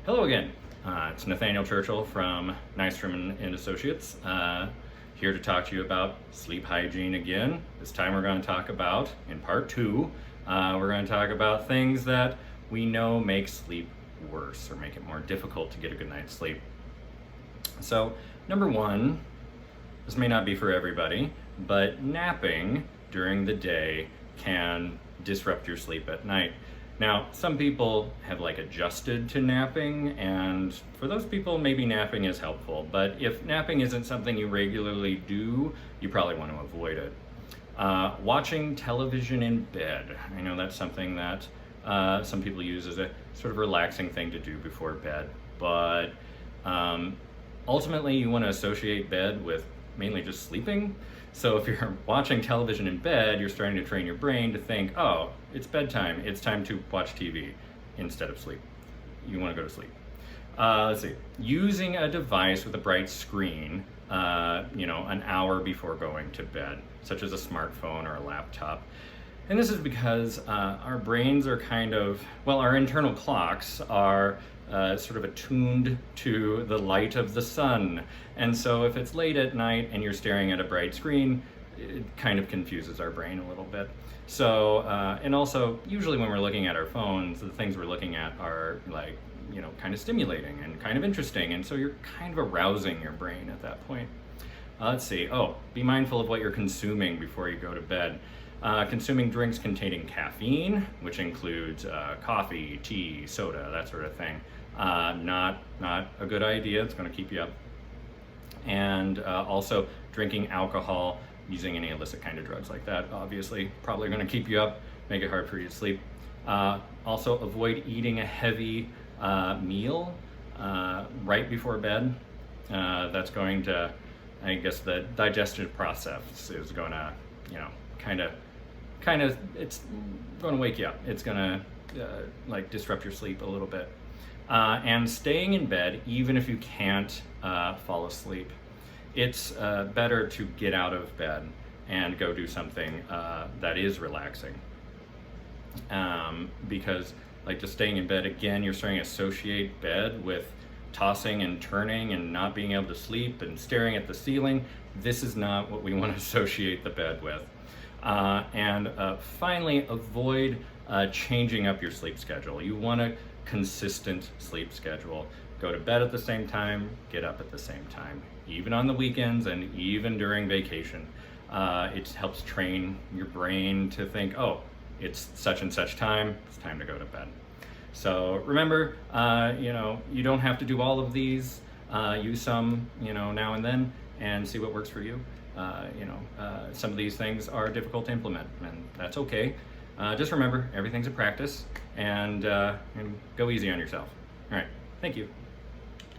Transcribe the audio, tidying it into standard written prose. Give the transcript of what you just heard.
Hello again. It's Nathaniel Churchill from Nystrom Associates, here to talk to you about sleep hygiene again. This time we're going to talk about, in part two, we're going to talk about things that we know make sleep worse or make it more difficult to get a good night's sleep. So, number one, this may not be for everybody, but napping during the day can disrupt your sleep at night. Now, some people have adjusted to napping, and for those people, maybe napping is helpful. But if napping isn't something you regularly do, you probably want to avoid it. Watching television in bed. I know that's something that some people use as a sort of relaxing thing to do before bed. But ultimately, you want to associate bed with mainly just sleeping. So if you're watching television in bed, you're starting to train your brain to think, oh, it's bedtime, it's time to watch TV instead of sleep. You want to go to sleep. Let's see, using a device with a bright screen, an hour before going to bed, such as a smartphone or a laptop. And this is because our brains are our internal clocks are sort of attuned to the light of the sun. And so if it's late at night and you're staring at a bright screen, it kind of confuses our brain a little bit. So, and also, usually when we're looking at our phones, the things we're looking at are kind of stimulating and kind of interesting. And so you're kind of arousing your brain at that point. Let's see. Oh, be mindful of what you're consuming before you go to bed. Consuming drinks containing caffeine, which includes coffee, tea, soda, that sort of thing. Not a good idea. It's going to keep you up. And also drinking alcohol, using any illicit kind of drugs like that, obviously, probably going to keep you up, make it hard for you to sleep. Also avoid eating a heavy meal right before bed. That's going to, the digestive process is going to, it's going to wake you up. It's going to disrupt your sleep a little bit. And staying in bed, even if you can't fall asleep, it's better to get out of bed and go do something that is relaxing. Because just staying in bed, again, you're starting to associate bed with tossing and turning and not being able to sleep and staring at the ceiling. This is not what we want to associate the bed with. And finally, avoid changing up your sleep schedule. You want a consistent sleep schedule. Go to bed at the same time, get up at the same time, even on the weekends and even during vacation. It helps train your brain to think, oh, it's such and such time, it's time to go to bed. So remember, you don't have to do all of these. Use some, now and then, and see what works for you. Some of these things are difficult to implement, and that's okay. Just remember, everything's a practice, and go easy on yourself. All right, thank you.